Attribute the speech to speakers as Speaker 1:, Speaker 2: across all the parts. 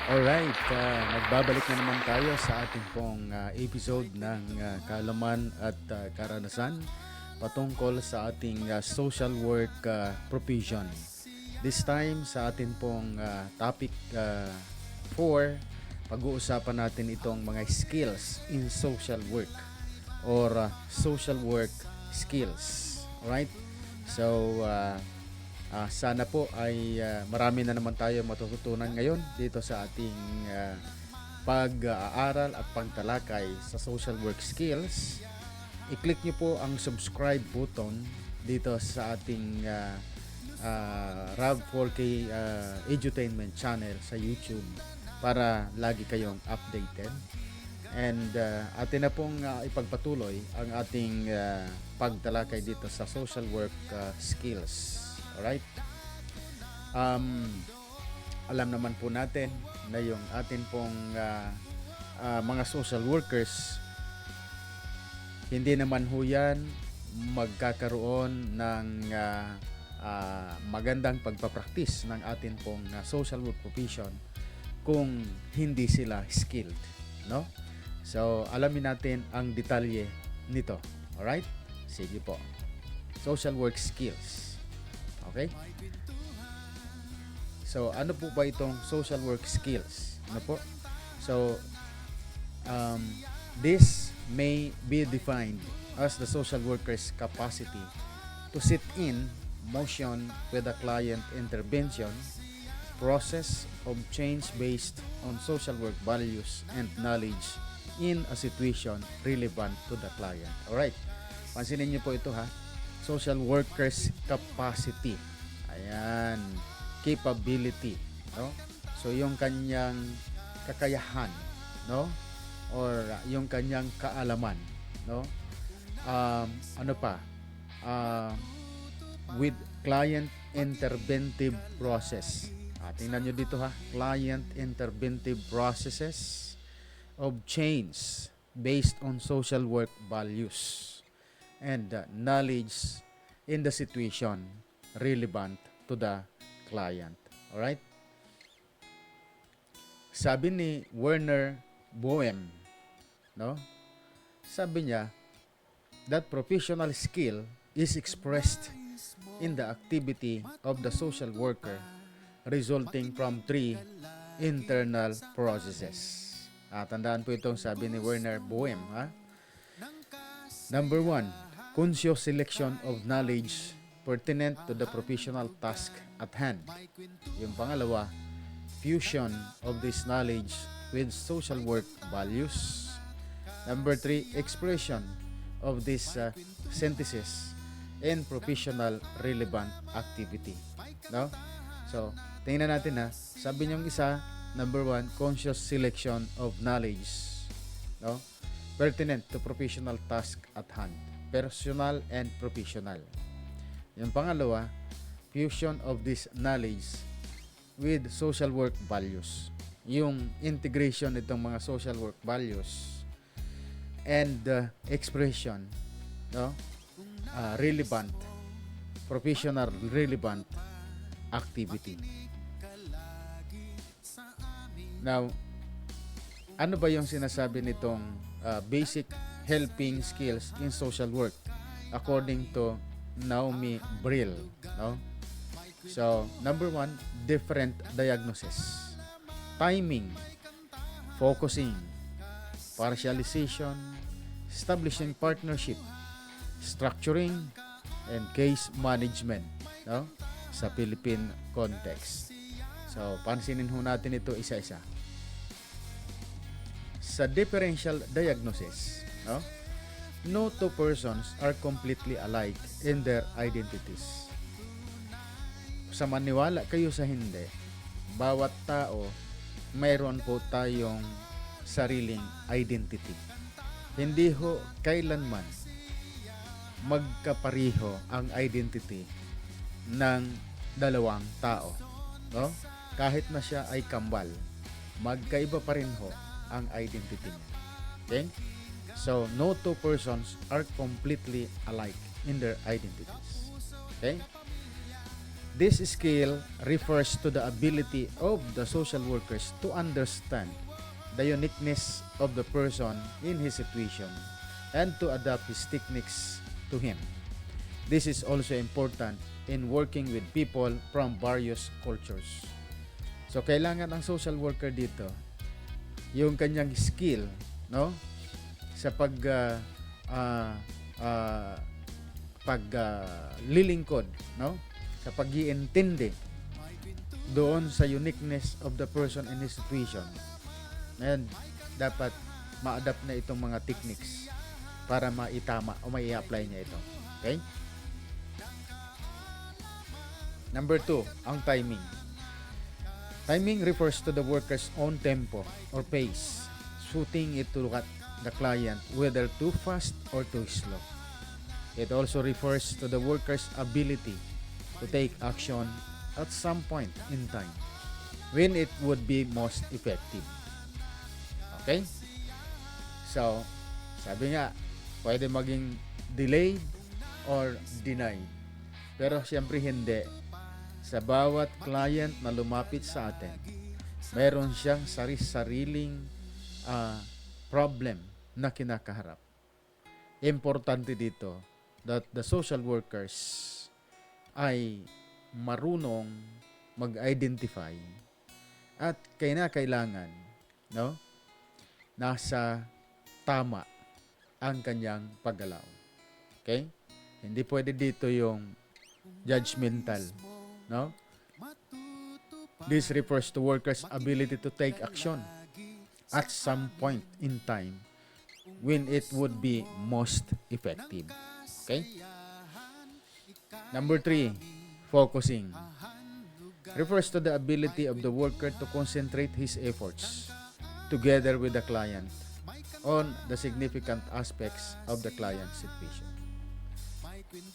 Speaker 1: Alright, nagbabalik na naman tayo sa ating pong episode ng Kaalaman at Karanasan patungkol sa ating social work provision. This time sa ating pong topic 4, pag-uusapan natin itong mga skills in social work or social work skills. Alright? So, sana po ay marami na naman tayo matututunan ngayon dito sa ating pag-aaral at pagtalakay sa social work skills. I-click nyo po ang subscribe button dito sa ating RAV4K Edutainment channel sa YouTube para lagi kayong updated. And atin na pong ipagpatuloy ang ating pagtalakay dito sa social work skills. Alright? Alam naman po natin na yung atin pong mga social workers, hindi naman ho yan magkakaroon ng magandang pagpapraktis ng atin pong social work profession kung hindi sila skilled, no? So, alamin natin ang detalye nito. Alright? Sige po. Social work skills. Okay? So, ano po ba itong social work skills? Ano po? So, this may be defined as the social worker's capacity to set in motion with a client intervention process of change based on social work values and knowledge in a situation relevant to the client. Alright, pansinin niyo po ito ha. Social worker's capacity. Ayan, capability, no? So yung kanyang kakayahan, no? Or yung kanyang kaalaman, no? Ano pa? With client interventive process. Tingnan nyo dito ha. Client interventive processes of change based on social work values and knowledge in the situation relevant to the client. Alright? Sabi ni Werner Boehm, no? Sabi niya, that professional skill is expressed in the activity of the social worker resulting from three internal processes. Tandaan po itong sabi ni Werner Boehm, ha? Number 1, conscious selection of knowledge pertinent to the professional task at hand. Yung pangalawa, fusion of this knowledge with social work values. Number 3, expression of this synthesis in professional relevant activity. No? So, tingnan natin ha. Sabi niyong isa, number 1, conscious selection of knowledge, no? Pertinent to professional task at hand. Personal and professional. Yung pangalawa, fusion of this knowledge with social work values. Yung integration nitong mga social work values and expression, no? Relevant, professional relevant activity. Now, ano ba yung sinasabi nitong basic helping skills in social work according to Naomi Brill, no? So, number 1, different diagnosis, timing, focusing, partialization, establishing partnership, structuring, and case management, no? Sa Philippine context. So, pansinin ho natin ito isa-isa. Sa differential diagnosis, no two persons are completely alike in their identities. Sa maniwala kayo sa hindi, bawat tao mayroon po tayong sariling identity. Hindi ho kailanman magkapariho ang identity ng dalawang tao, no? Kahit na siya ay kambal, magkaiba pa rin ho ang identity niya. Okay? So, no two persons are completely alike in their identities. Okay? This skill refers to the ability of the social workers to understand the uniqueness of the person in his situation and to adapt his techniques to him. This is also important in working with people from various cultures. So kailangan ang social worker dito yung kanyang skill, no, sa lilingkod, no, sa pag-iintindi doon sa uniqueness of the person in his situation. And dapat ma-adapt na itong mga techniques para maitama o mai-apply niya ito. Okay? Number 2, ang timing. Timing refers to the worker's own tempo or pace, suiting it to the client whether too fast or too slow. It also refers to the worker's ability to take action at some point in time when it would be most effective. Okay? So, sabi nga, pwede maging delayed or denied. Pero siyempre hindi. Sa bawat client na lumapit sa atin, mayroon siyang sariling problem na kinakaharap. Importante dito that the social workers ay marunong mag-identify at kailangan, no, nasa tama ang kanyang paggalaw. Okay? Hindi pwede dito yung judgmental, no? This refers to workers' ability to take action at some point in time when it would be most effective. Okay? Number 3, focusing. Refers to the ability of the worker to concentrate his efforts together with the client on the significant aspects of the client's situation.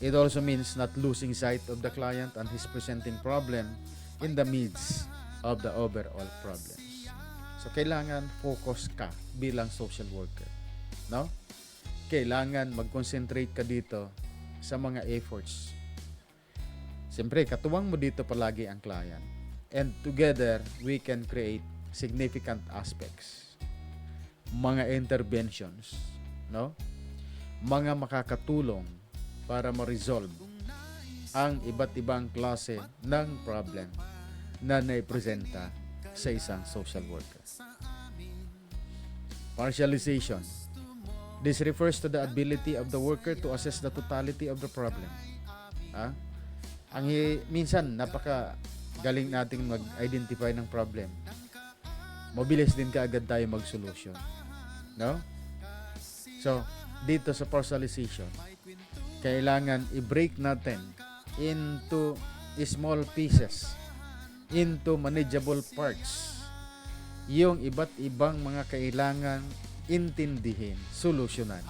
Speaker 1: It also means not losing sight of the client and his presenting problem in the midst of the overall problems. So, kailangan focus ka bilang social worker. No? Kailangan mag-concentrate ka dito sa mga efforts. Siyempre, katuwang mo dito palagi ang client. And together, we can create significant aspects. Mga interventions, no? Mga makakatulong para ma-resolve ang iba't ibang klase ng problem na naipresenta sa isang social worker. Partialization. This refers to the ability of the worker to assess the totality of the problem. Minsan, napaka galing nating mag-identify ng problem. Mabilis din kaagad tayo mag-solution. No? So, dito sa partialization, kailangan i-break natin into small pieces, into manageable parts, yung iba't ibang mga kailangan intindihin, solusyonan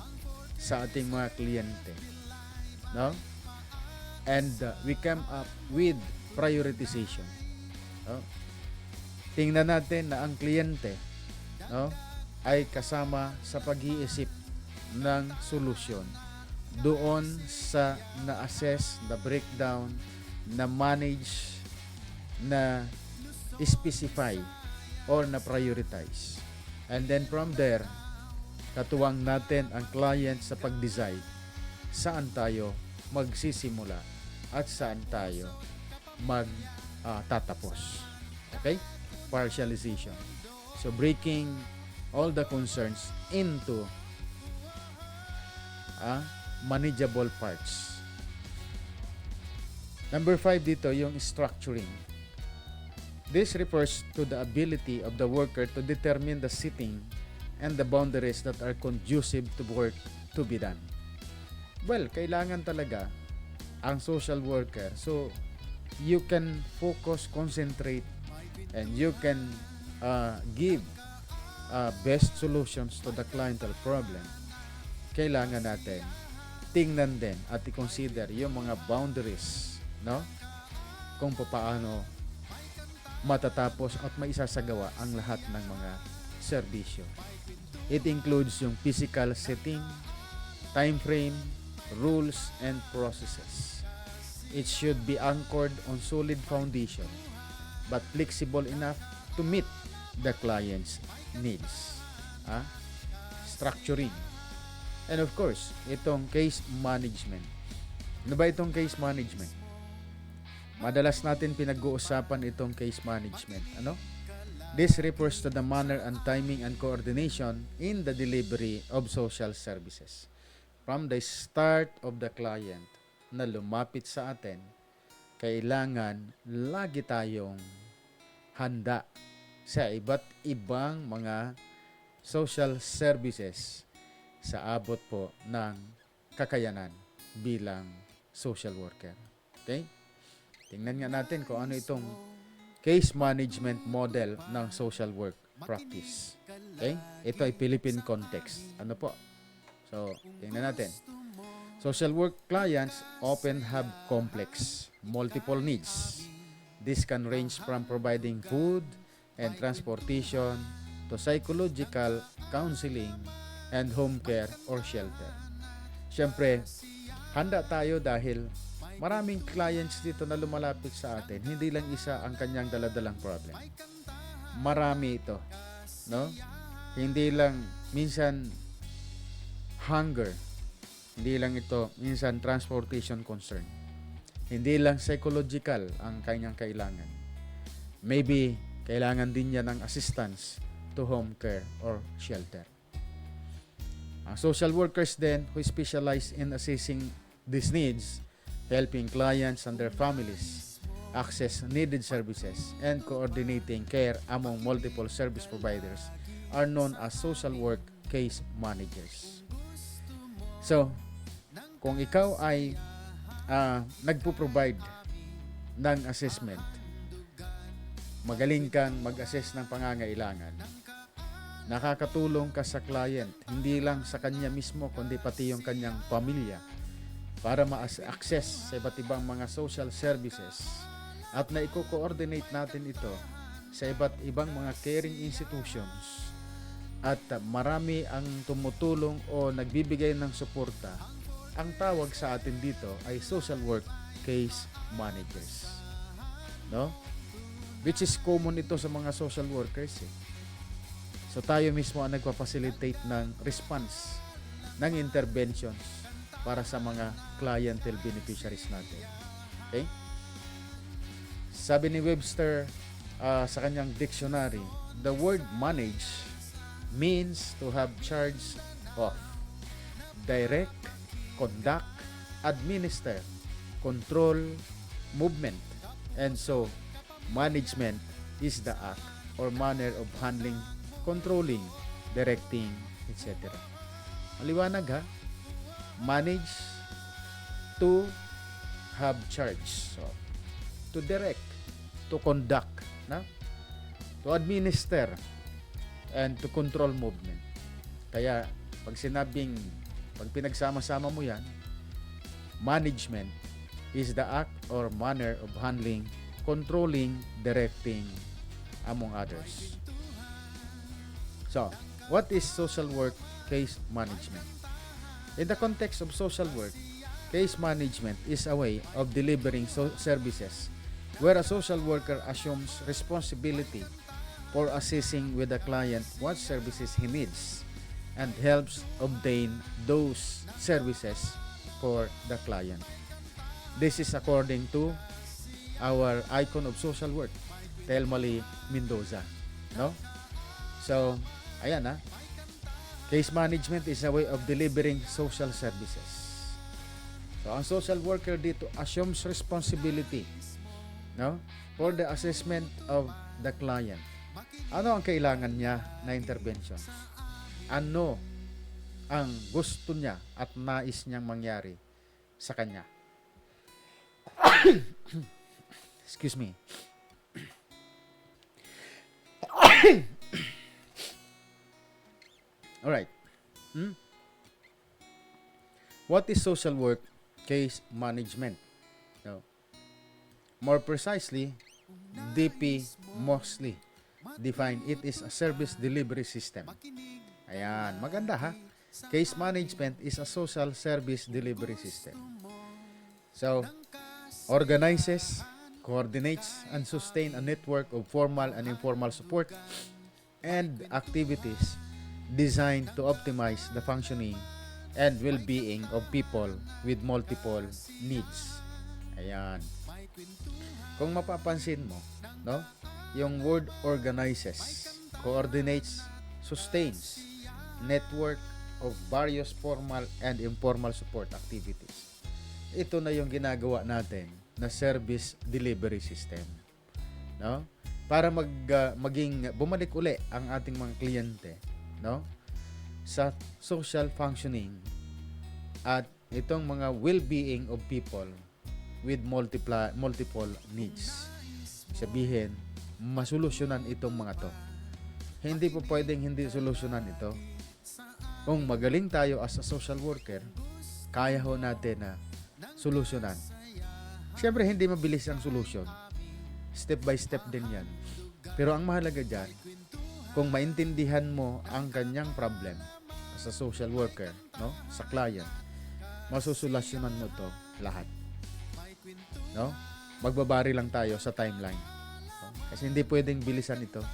Speaker 1: sa ating mga kliyente. No? And we come up with prioritization. No? Tingnan natin na ang kliyente, no, ay kasama sa pag-iisip ng solusyon doon sa na-assess, na breakdown, na manage, na specify or na prioritize. And then from there, katuwang natin ang client sa pag-decide saan tayo magsisimula at saan tayo magtatapos. Okay? Partialization. So breaking all the concerns into manageable parts. Number 5 dito, yung structuring. This refers to the ability of the worker to determine the setting and the boundaries that are conducive to work to be done. Well, kailangan talaga ang social worker. So, you can focus, concentrate, and you can give best solutions to the clientele problem. Kailangan natin tingnan din at i-consider yung mga boundaries, no? Kung paano matatapos at maisasagawa ang lahat ng mga serbisyo. It includes yung physical setting, time frame, rules, and processes. it should be anchored on solid foundation but flexible enough to meet the client's needs. Ah? Structuring. And of course, itong case management. Ano ba itong case management? Madalas natin pinag-uusapan itong case management. Ano? This refers to the manner and timing and coordination in the delivery of social services. From the start of the client na lumapit sa atin, kailangan lagi tayong handa sa iba't ibang mga social services sa abot po ng kakayanan bilang social worker. Okay? Tingnan nga natin kung ano itong case management model ng social work practice. Okay? Ito ay Philippine context. Ano po? So, tingnan natin. Social work clients often have complex, multiple needs. This can range from providing food and transportation to psychological counseling and home care or shelter. Siyempre, handa tayo dahil maraming clients dito na lumalapit sa atin. Hindi lang isa ang kanyang daladalang problem. Marami ito. No? Hindi lang minsan hunger. Hindi lang ito minsan transportation concern. Hindi lang psychological ang kanyang kailangan. Maybe kailangan din niya ng assistance to home care or shelter. Ang social workers then who specialize in assessing these needs, helping clients and their families access needed services, and coordinating care among multiple service providers are known as social work case managers. So, kung ikaw ay nagpo-provide ng assessment, magaling kang mag-assess ng pangangailangan, nakakatulong ka sa client, hindi lang sa kanya mismo, kundi pati yung kanyang pamilya, para ma-access sa iba't ibang mga social services at na i-coordinate natin ito sa iba't ibang mga caring institutions at marami ang tumutulong o nagbibigay ng suporta. Ang tawag sa atin dito ay social work case managers. No? Which is common ito sa mga social workers. So tayo mismo ang nagpa-facilitate ng response, ng interventions para sa mga clientele beneficiaries natin. Okay? Sabi ni Webster sa kanyang dictionary, the word manage means to have charge of, direct, conduct, administer, control, movement. And so, management is the act or manner of handling, controlling, directing, etc. Maliwanag ha? Manage, to have charge. So, to direct, to conduct, na? To administer, and to control movement. Kaya, pag pinagsama-sama mo yan, management is the act or manner of handling, controlling, directing, among others. So, what is social work case management? In the context of social work, case management is a way of delivering services where a social worker assumes responsibility for assessing with the client what services he needs and helps obtain those services for the client. This is according to our icon of social work, Telmali Mendoza. No? So, ayan ha. Case management is a way of delivering social services. So, ang social worker dito assumes responsibility, no, for the assessment of the client. Ano ang kailangan niya na intervention? Ano ang gusto niya at nais niyang mangyari sa kanya? Excuse me. Alright. What is social work case management? No. More precisely, DP Mosley define it is a service delivery system. Ayan, maganda ha. Case management is a social service delivery system. So, organizes, coordinates, and sustain a network of formal and informal support and activities designed to optimize the functioning and well-being of people with multiple needs. Ayan. Kung mapapansin mo, no? Yung word organizes, coordinates, sustains, network of various formal and informal support activities. Ito na yung ginagawa natin na service delivery system, no? Para maging bumalik uli ang ating mga kliyente, no? Sa social functioning at itong mga well-being of people with multiple needs. Sabihin, masolusyonan itong mga to. Hindi po pwedeng hindi solusyonan ito. Kung magaling tayo as a social worker, kaya ho natin na solusyonan. Siyempre, hindi mabilis ang solusyon. Step by step din yan. Pero ang mahalaga dyan, kung maintindihan mo ang kanyang problem as a social worker, no, sa client, masusolusyonan mo to lahat. No? Magbabari lang tayo sa timeline. No? Kasi hindi pwedeng bilisan ito.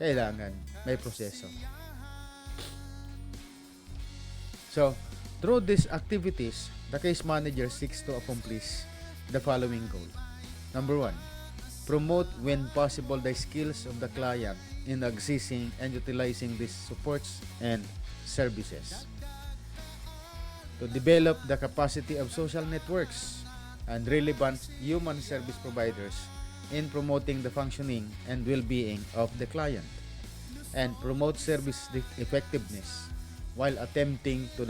Speaker 1: Kailangan may proseso. So, through these activities, the case manager seeks to accomplish the following goal. Number 1, promote when possible the skills of the client in accessing and utilizing these supports and services. To develop the capacity of social networks and relevant human service providers in promoting the functioning and well-being of the client, and promote service effectiveness while attempting to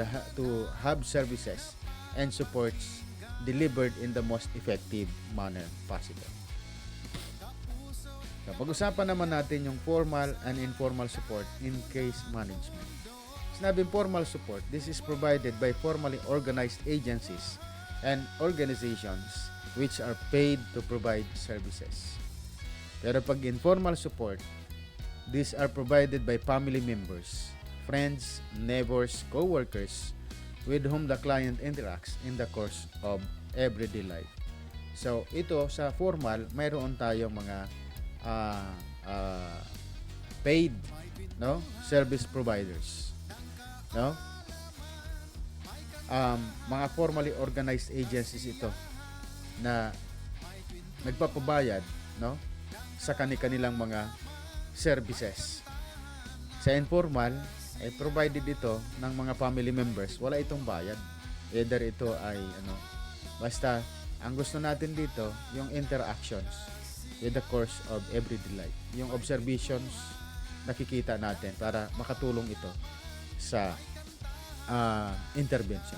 Speaker 1: have services and supports delivered in the most effective manner possible. So, pag-usapan naman natin yung formal and informal support in case management. Sinabing formal support, this is provided by formally organized agencies and organizations which are paid to provide services. Pero pag informal support, these are provided by family members, friends, neighbors, co-workers with whom the client interacts in the course of everyday life. So, ito sa formal, mayroon tayong mga paid, no, service providers, no? Mga formally organized agencies ito na nagpapabayad, no, sa kanilang mga services. Sa informal, ay provided ito ng mga family members, wala itong bayad. Either ito ay basta ang gusto natin dito yung interactions with the course of everyday life, yung observations nakikita natin para makatulong ito sa intervention.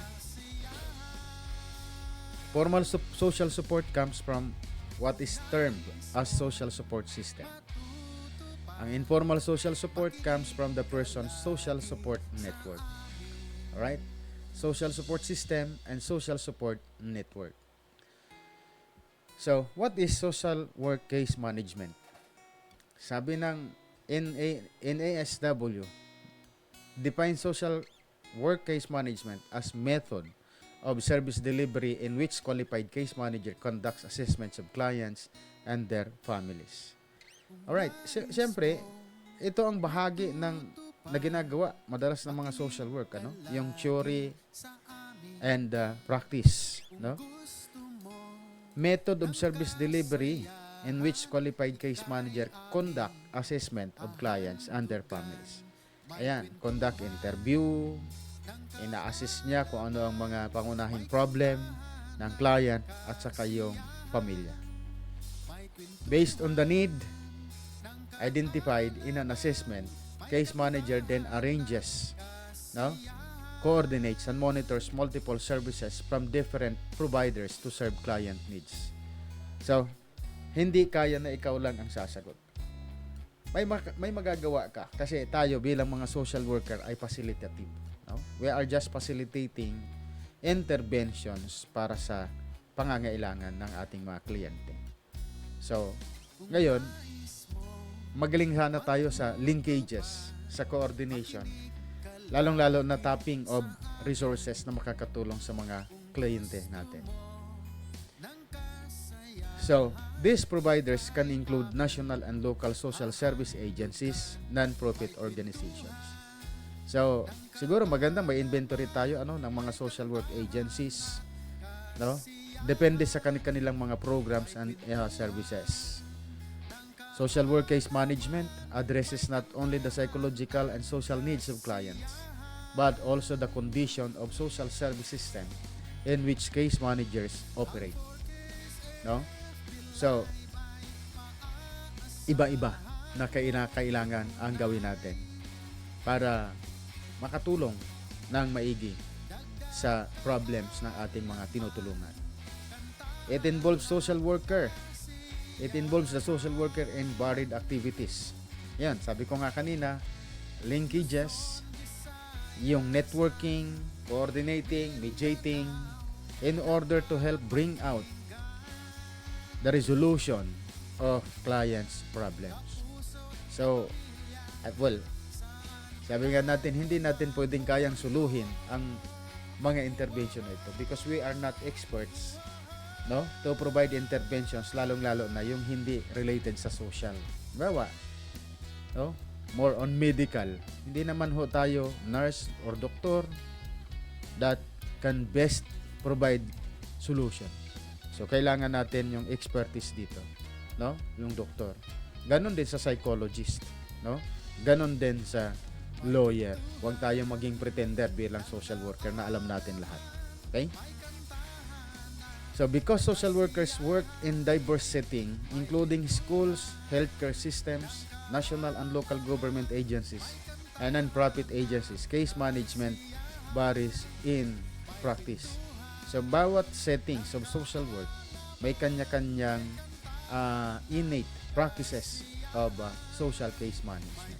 Speaker 1: Formal social support comes from what is termed as social support system. Ang informal social support comes from the person's social support network. Alright? Social support system and social support network. So, what is social work case management? Sabi ng NASW, define social work case management as method of service delivery in which qualified case manager conducts assessments of clients and their families. Alright, siyempre, ito ang bahagi na ginagawa madalas ng mga social work, yung theory and practice, no? Method of service delivery in which qualified case manager conduct assessment of clients and their families. Ayan, conduct interview, ina-assess niya kung ano ang mga pangunahing problem ng client at saka yung pamilya. Based on the need identified in an assessment, case manager then arranges, no, coordinates and monitors multiple services from different providers to serve client needs. So, hindi kaya na ikaw lang ang sasagot. May magagawa ka kasi tayo bilang mga social worker ay facilitative, no? We are just facilitating interventions para sa pangangailangan ng ating mga kliyente. So, ngayon, magaling sana tayo sa linkages, sa coordination, lalong-lalo na tapping of resources na makakatulong sa mga kliyente natin. So, these providers can include national and local social service agencies, non-profit organizations. So, siguro magandang may inventory tayo ng mga social work agencies, no? Depende sa kanilang mga programs and services. Social work case management addresses not only the psychological and social needs of clients, but also the condition of social service system in which case managers operate. No? So, iba-iba na kailangan ang gawin natin para makatulong ng maigi sa problems ng ating mga tinutulungan. It involves social worker. It involves the social worker in varied activities. Yan, sabi ko nga kanina, linkages, yung networking, coordinating, mediating, in order to help bring out the resolution of clients' problems. So, sabi nga natin, hindi natin pwedeng kayang suluhin ang mga intervention na ito because we are not experts, no, to provide interventions, lalong-lalo na yung hindi related sa social. Bawa, no? More on medical. Hindi naman ho tayo nurse or doctor that can best provide solution. So, kailangan natin yung expertise dito, no? Yung doktor. Ganon din sa psychologist, no? Ganon din sa lawyer. Huwag tayong maging pretender bilang social worker na alam natin lahat. Okay? So, because social workers work in diverse setting, including schools, healthcare systems, national and local government agencies, and non-profit agencies, case management varies in practice. So, bawat settings of social work, may kanya-kanyang innate practices of social case management.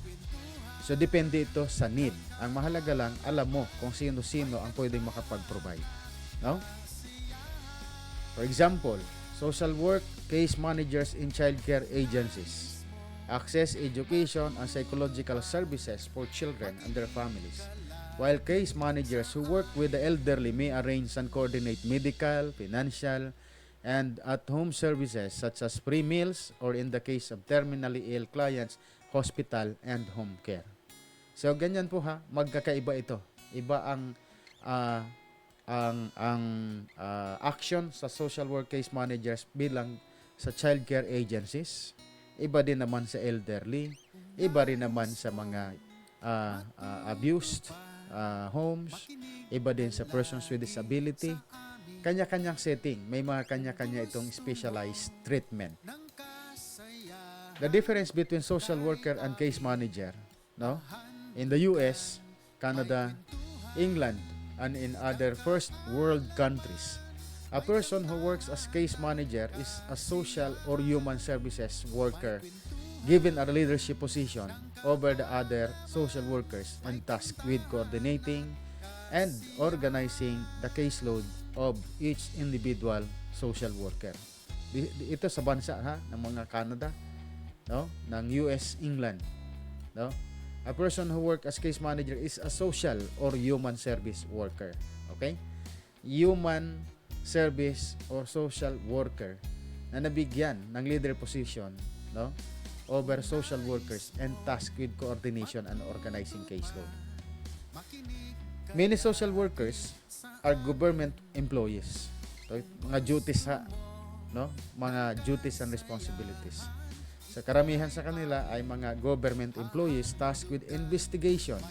Speaker 1: So, depende ito sa need. Ang mahalaga lang, alam mo kung sino-sino ang pwedeng makapag-provide. No? For example, social work case managers in childcare agencies access education and psychological services for children and their families, while case managers who work with the elderly may arrange and coordinate medical, financial, and at-home services such as free meals or in the case of terminally ill clients, hospital and home care. So ganyan po ha, magkakaiba ito. Iba ang action sa social work case managers bilang sa childcare agencies. Iba din naman sa elderly, iba rin naman sa mga abused homes, iba din sa persons with disability. Kanya-kanyang setting, may mga kanya-kanya itong specialized treatment. The difference between social worker and case manager, no? In the US, Canada, England, and in other first world countries, a person who works as case manager is a social or human services worker given a leadership position over the other social workers and tasked with coordinating and organizing the caseload of each individual social worker. Ito sa bansa ng mga Canada, no, ng US, England, no. A person who works as case manager is a social or human service worker. Okay? Human service or social worker na nabigyan ng leader position, no, over social workers and tasked with coordination and organizing caseload. Many social workers are government employees. So, mga duties no? Mga duties and responsibilities. Sa karamihan sa kanila ay mga government employees tasked with investigation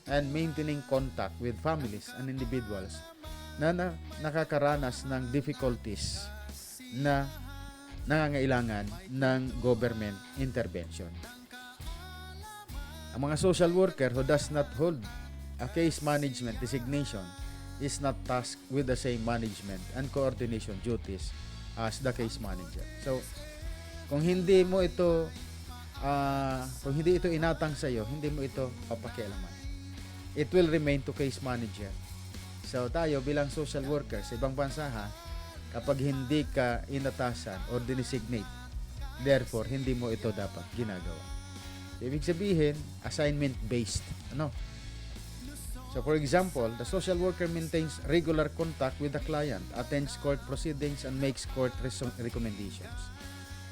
Speaker 1: and maintaining contact with families and individuals na nakakaranas ng difficulties na nangangailangan ng government intervention. Ang mga social worker who does not hold a case management designation is not tasked with the same management and coordination duties as the case manager. So, kung hindi ito inatang sa iyo, hindi mo ito papakialaman. It will remain to case manager. So tayo bilang social worker sa ibang bansa kapag hindi ka inatasan or dinesignate, therefore hindi mo ito dapat ginagawa. Ibig sabihin, assignment based. So for example, the social worker maintains regular contact with the client, attends court proceedings, and makes court recommendations.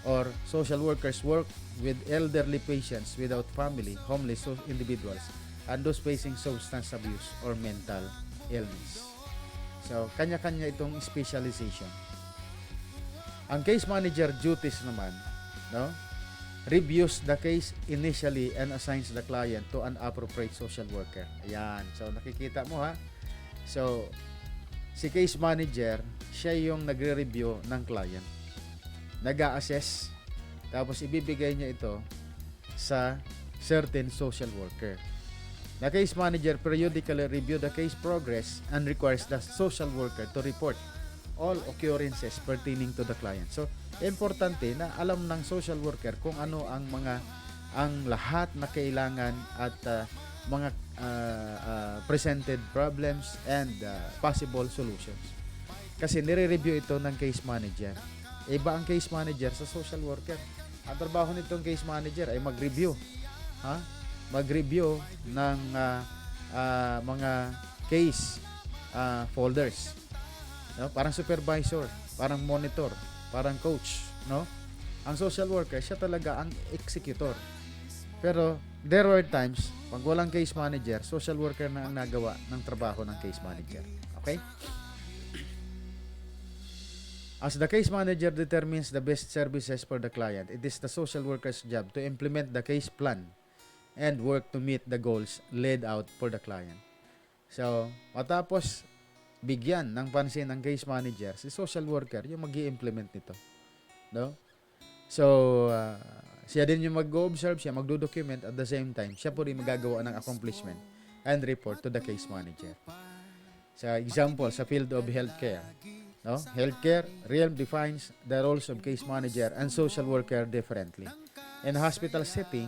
Speaker 1: Or social workers work with elderly patients without family, homeless individuals, and those facing substance abuse or mental illness. So, kanya-kanya itong specialization. Ang case manager duties naman, no? Reviews the case initially and assigns the client to an appropriate social worker. Ayan. So, nakikita mo ha. So, si case manager, siya yung nagre-review ng client. Nag-a-assess. Tapos, ibibigay niya ito sa certain social worker. The case manager periodically review the case progress and requires the social worker to report all occurrences pertaining to the client. So, importante na alam ng social worker kung ano ang lahat na kailangan at mga presented problems and possible solutions. Kasi nire-review ito ng case manager. Iba ang case manager sa social worker. Ang trabaho nitong case manager ay mag-review. Mag-review ng mga case folders. No? Parang supervisor, parang monitor, parang coach, no? Ang social worker, siya talaga ang executor. Pero there were times, pag walang case manager, social worker na ang nagawa ng trabaho ng case manager. Okay? As the case manager determines the best services for the client, it is the social worker's job to implement the case plan and work to meet the goals laid out for the client. So, matapos bigyan ng pansin ng case manager, si social worker yung mag-i-implement nito. No? So, siya din yung mag-observe, siya magdo-document at the same time, siya po rin magagawa ng accomplishment and report to the case manager. Sa example, sa field of healthcare, no? Healthcare realm defines the roles of case manager and social worker differently. In a hospital setting,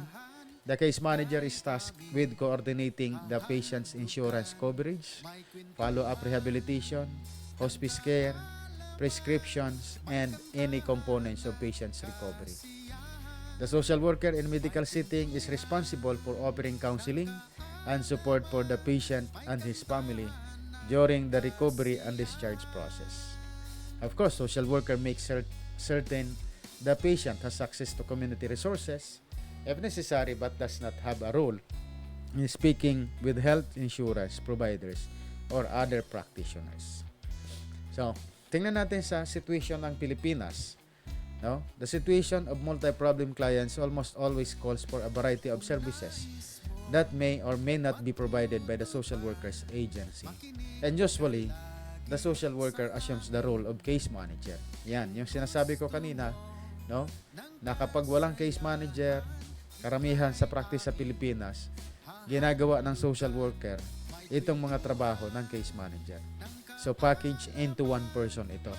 Speaker 1: the case manager is tasked with coordinating the patient's insurance coverage, follow-up rehabilitation, hospice care, prescriptions, and any components of patient's recovery. The social worker in medical setting is responsible for offering counseling and support for the patient and his family during the recovery and discharge process. Of course, social worker makes certain the patient has access to community resources, if necessary, but does not have a role in speaking with health insurance providers or other practitioners. So, tingnan natin sa situation ng Pilipinas. No? The situation of multi-problem clients almost always calls for a variety of services that may or may not be provided by the social workers agency. And usually, the social worker assumes the role of case manager. Yan, yung sinasabi ko kanina, no? Na kapag walang case manager, karamihan sa practice sa Pilipinas, ginagawa ng social worker itong mga trabaho ng case manager. So, package into one person ito.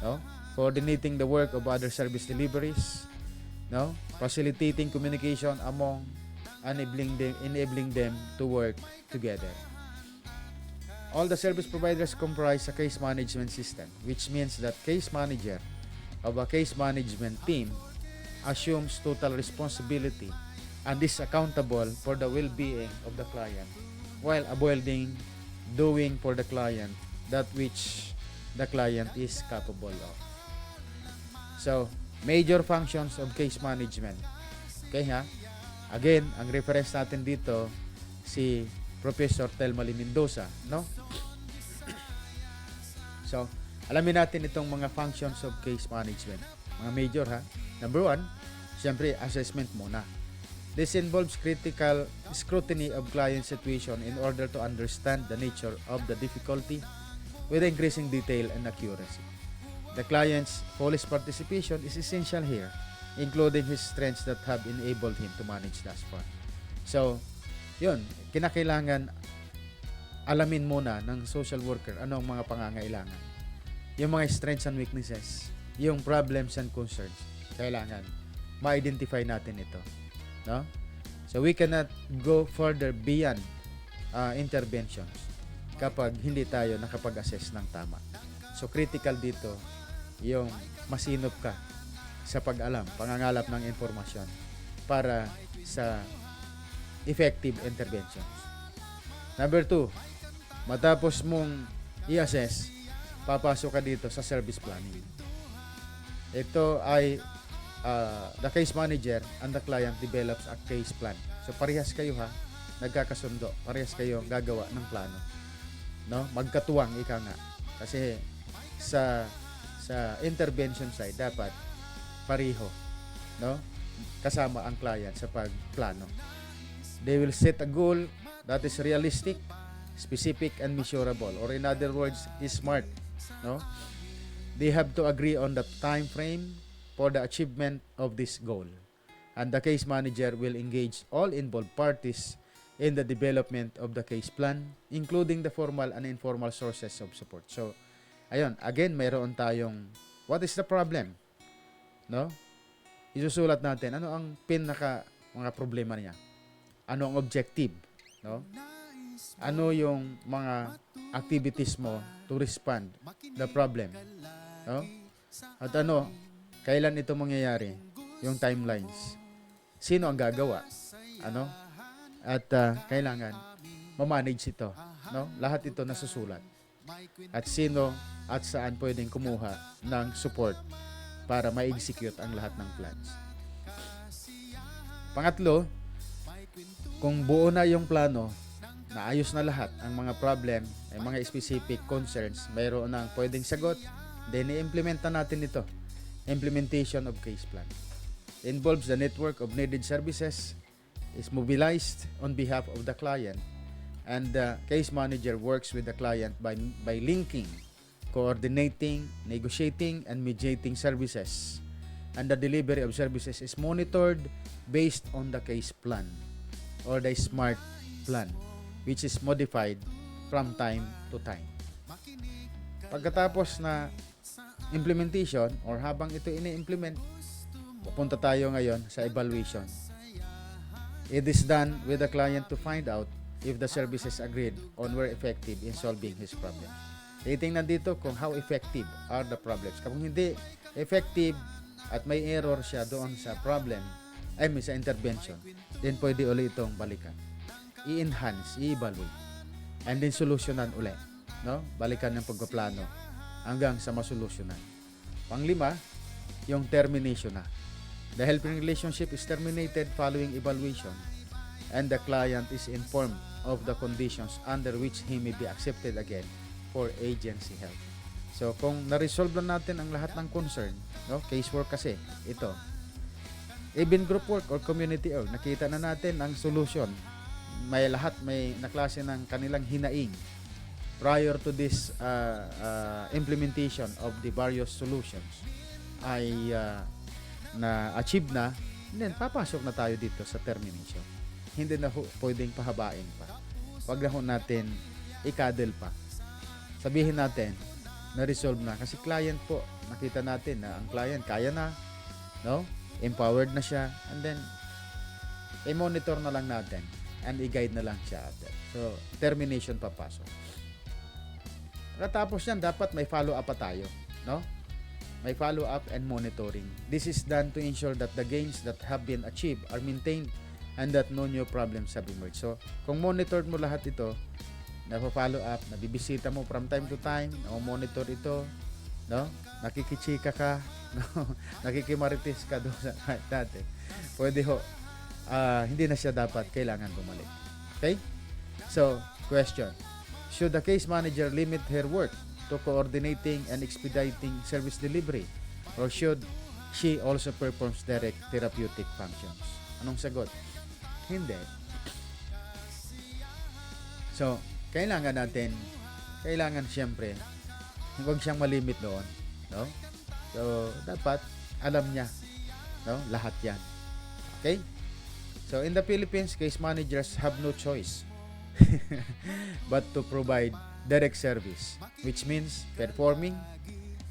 Speaker 1: No? Coordinating the work of other service deliveries, no? Facilitating communication among enabling them to work together. All the service providers comprise a case management system, which means that case manager of a case management team assumes total responsibility and is accountable for the well-being of the client while avoiding doing for the client that which the client is capable of. So, major functions of case management. Okay ha? Again, ang reference natin dito si Professor Telma Mendoza, no? So, alamin natin itong mga functions of case management. Mga major ha. Number 1, siyempre, assessment muna. This involves critical scrutiny of client situation in order to understand the nature of the difficulty with increasing detail and accuracy. The client's fullest participation is essential here, including his strengths that have enabled him to manage thus far. So, yun, kinakailangan alamin muna ng social worker ano ang mga pangangailangan. Yung mga strengths and weaknesses, yung problems and concerns, kailangan ma-identify natin ito. No? So we cannot go further beyond interventions kapag hindi tayo nakapag-assess ng tama. So critical dito yung masinop ka sa pag-alam, pangangalap ng informasyon para sa effective interventions. Number 2, matapos mong i-assess, papasok ka dito sa service planning. Ito ay the case manager and the client develops a case plan. So parehas kayo ha, nagkakasundo, parehas kayo gagawa ng plano. No? Magkatuwang ika nga. Kasi sa intervention side dapat pareho, no? Kasama ang client sa pagplano. They will set a goal that is realistic, specific, and measurable, or in other words, is SMART, no? They have to agree on the time frame for the achievement of this goal, and the case manager will engage all involved parties in the development of the case plan, including the formal and informal sources of support. So ayun, again, mayroon tayong what is the problem, no? Isusulat natin ano ang mga problema niya, ano ang objective, no? Ano yung mga activities mo to respond the problem, no? At ano, kailan ito mangyayari, yung timelines, sino ang gagawa, ano, at kailangan ma-manage ito, no? Lahat ito nasusulat, at sino at saan pwedeng kumuha ng support para ma-execute ang lahat ng plans. Pangatlo, kung buo na yung plano, naayos na lahat ang mga problem, ay mga specific concerns, mayroon nang pwedeng sagot, then i-implement na natin ito. Implementation of case plan involves the network of needed services, is mobilized on behalf of the client, and the case manager works with the client by linking, coordinating, negotiating, and mediating services. And the delivery of services is monitored based on the case plan or the SMART plan, which is modified from time to time. Pagkatapos na implementation or habang ito ini-implement, pupunta tayo ngayon sa evaluation. It is done with the client to find out if the services agreed on were effective in solving his problem. Titingnan dito kung how effective are the problems. Kung hindi effective at may error siya doon sa problem, sa intervention, then pwede ulit itong balikan. I-enhance, i-evaluate, and then solusyonan ulit. No? Balikan ng pagpaplano hanggang sa masolusyonan. Panglima, yung termination na. The helping relationship is terminated following evaluation, and the client is informed of the conditions under which he may be accepted again for agency help. So kung na-resolve na natin ang lahat ng concern, no, casework kasi ito, even group work or community work, nakita na natin ang solution, may naklase ng kanilang hinaing prior to this implementation of the various solutions ay na-achieve na, then papasok na tayo dito sa termination. Hindi na pwedeng pahabain pa. Wag na natin i-cuddle pa. Sabihin natin, na-resolve na. Kasi client po, nakita natin na ang client kaya na, no? Empowered na siya. And then, i-monitor na lang natin and i-guide na lang siya after. So, termination papasok. Pagkatapos yan, dapat may follow-up pa tayo, no? May follow-up and monitoring. This is done to ensure that the gains that have been achieved are maintained and that no new problems have emerged. So, kung monitored mo lahat ito, na-follow up, nabibisita mo from time to time, na-monitor ito, no? Nakikichika ka, no? Nakikimarites ka doon sa dati. Pwede ho, hindi na siya dapat kailangan bumalik. Okay? So, question. Should the case manager limit her work to coordinating and expediting service delivery, or should she also performs direct therapeutic functions? Anong sagot? Hindi. So, kailangan siyempre, huwag siyang malimit doon, no? So, dapat alam niya, no? Lahat yan. Okay? So, in the Philippines, case managers have no choice but to provide direct service, which means performing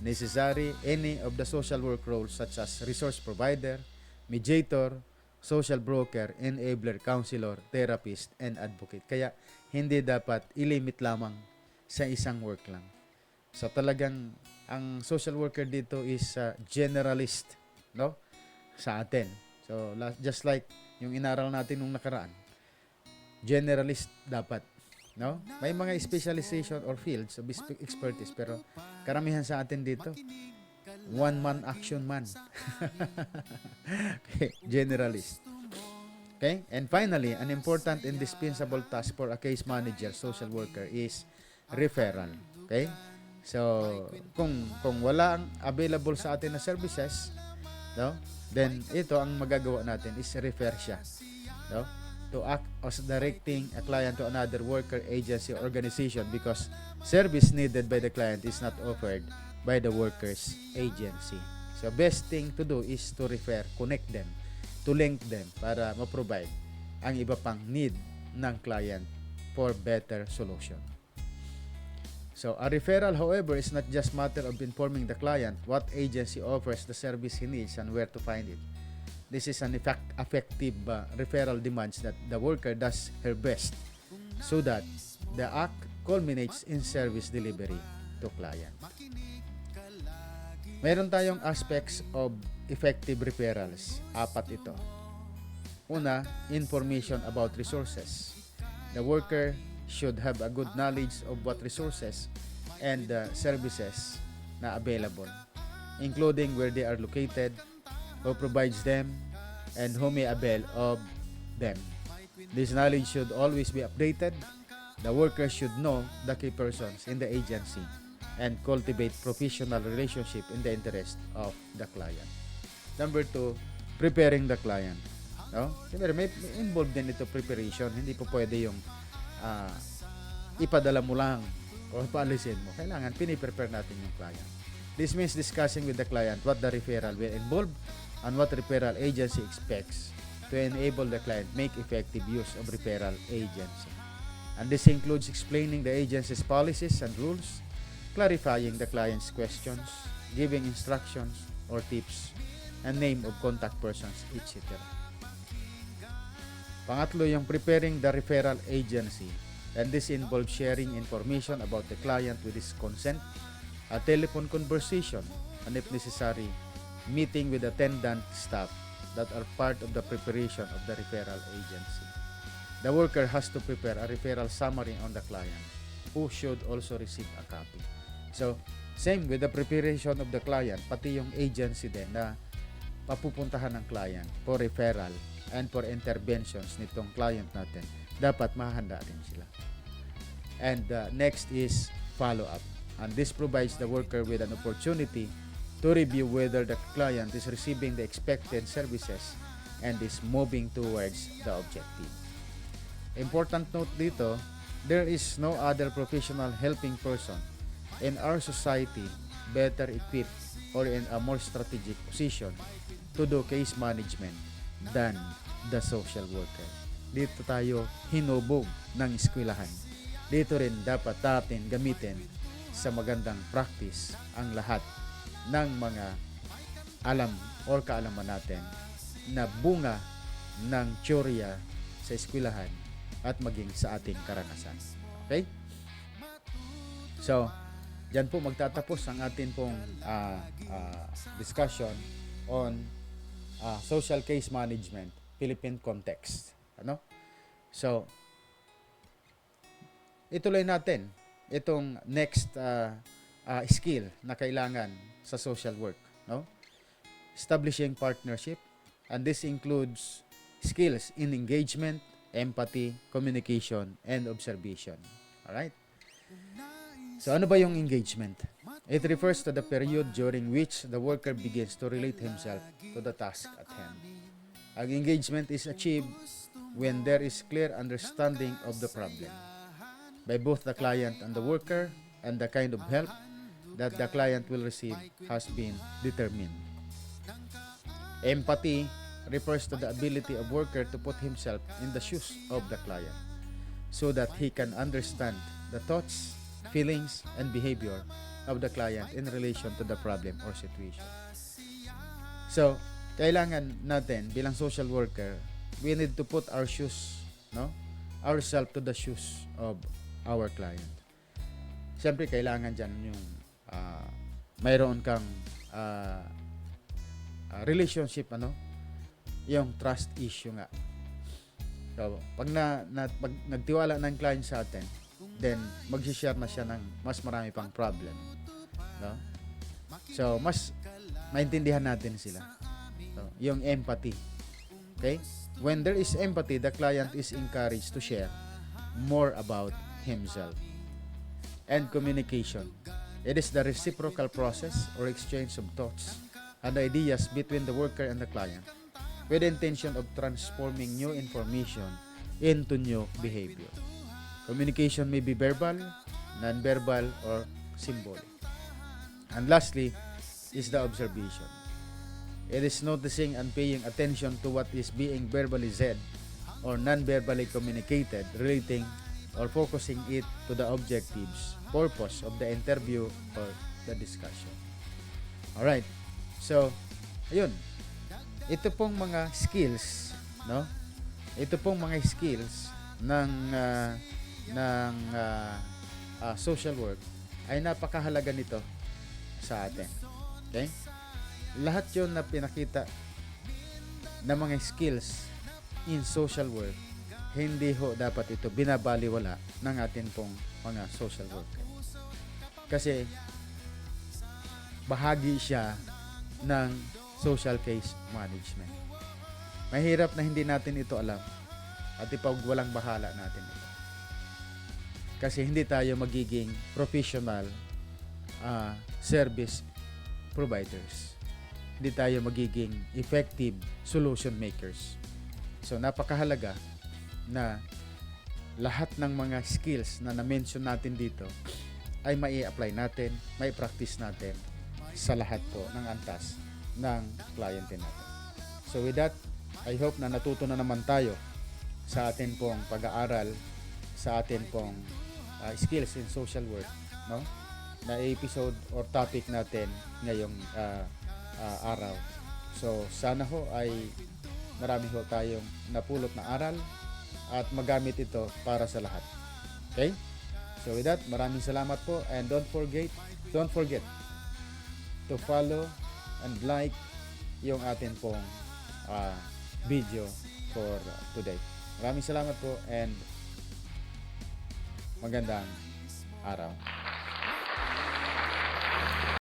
Speaker 1: necessary any of the social work roles such as resource provider, mediator, social broker, enabler, counselor, therapist, and advocate. Kaya hindi dapat ilimit lamang sa isang work lang. So talagang ang social worker dito is generalist, no? Sa atin. So just like yung inaral natin nung nakaraan. Generalist dapat, No? May mga specialization or fields of expertise, pero karamihan sa atin dito, one-man action man. Okay, generalist. Okay? And finally, an important indispensable task for a case manager, social worker is referral. Okay? So, kung wala ang available sa atin na services, no? Then ito ang magagawa natin is refer siya, no? To act as directing a client to another worker, agency, or organization because service needed by the client is not offered by the worker's agency. So, best thing to do is to refer, connect them, to link them para ma-provide ang iba pang need ng client for better solution. So, a referral, however, is not just matter of informing the client what agency offers the service he needs and where to find it. This is an effective referral demands that the worker does her best so that the act culminates in service delivery to client. Meron tayong aspects of effective referrals. 4 ito. Una, information about resources. The worker should have a good knowledge of what resources and services na available, including where they are located, who provides them, and who may avail of them. This knowledge should always be updated. The worker should know the key persons in the agency and cultivate professional relationship in the interest of the client. Number 2, preparing the client. No? Siyempre, may involved din ito preparation. Hindi po pwede yung ipadala mo lang o paalisin mo. Kailangan piniprepare natin yung client. This means discussing with the client what the referral will involve and what referral agency expects to enable the client make effective use of referral agency. And this includes explaining the agency's policies and rules, clarifying the client's questions, giving instructions or tips, and name of contact persons, etc. Pangatlo, yung preparing the referral agency. And this involves sharing information about the client with his consent, a telephone conversation, and if necessary, meeting with attendant staff that are part of the preparation of the referral agency. The worker has to prepare a referral summary on the client, who should also receive a copy. So, same with the preparation of the client, pati yung agency din na papupuntahan ng client for referral and for interventions nitong client natin, dapat mahanda rin sila. And next is follow-up. And this provides the worker with an opportunity to review whether the client is receiving the expected services and is moving towards the objective. Important note dito, there is no other professional helping person in our society better equipped or in a more strategic position to do case management than the social worker. Dito tayo hinubog ng eskwelahan. Dito rin dapat natin gamitin sa magandang practice ang lahat ng mga alam or kaalaman natin na bunga ng teorya sa eskwelahan at maging sa ating karanasan. Okay? So, dyan po magtatapos ang atin pong discussion on social case management, Philippine context. Ano? So, ituloy natin itong next skill na kailangan sa social work, no? Establishing partnership, and this includes skills in engagement, empathy, communication, and observation. All right? So ano ba yung engagement? It refers to the period during which the worker begins to relate himself to the task at hand. Ang engagement is achieved when there is clear understanding of the problem by both the client and the worker, and the kind of help that the client will receive has been determined. Empathy refers to the ability of worker to put himself in the shoes of the client so that he can understand the thoughts, feelings, and behavior of the client in relation to the problem or situation. So, kailangan natin bilang social worker, we need to put our shoes, no? Ourselves to the shoes of our client. Siyempre, kailangan dyan yung mayroon kang relationship, ano? Yung trust issue nga. So, pag nagtiwala ng client sa atin, then mag-share na siya ng mas marami pang problem, no? So mas maintindihan natin sila, so, yung empathy. Okay, when there is empathy, the client is encouraged to share more about himself. And communication, it is the reciprocal process or exchange of thoughts and ideas between the worker and the client with the intention of transforming new information into new behavior. Communication may be verbal, non-verbal, or symbolic. And lastly is the observation. It is noticing and paying attention to what is being verbally said or non-verbally communicated, relating or focusing it to the objectives, purpose of the interview or the discussion. Alright, so, ayun. Ito pong mga skills, no? Ito pong mga skills ng social work ay napakahalaga nito sa atin. Okay? Lahat 'yon na pinakita na mga skills in social work, hindi ho dapat ito binabaliwala ng atin pong mga social worker. Kasi bahagi siya ng social case management. Mahirap na hindi natin ito alam at ipagwalang bahala natin ito. Kasi hindi tayo magiging professional service providers. Hindi tayo magiging effective solution makers. So napakahalaga na lahat ng mga skills na na-mention natin dito ay mai-apply natin, mai-practice natin sa lahat po ng antas ng kliyente natin. So with that, I hope na natuto na naman tayo sa atin pong pag-aaral, sa atin pong skills in social work, no? Na episode or topic natin ngayong araw. So sana ho ay marami ho tayong napulot na aral at magamit ito para sa lahat. Okay? So with that, maraming salamat po, and don't forget to follow and like yung atin pong video for today. Maraming salamat po and magandang araw.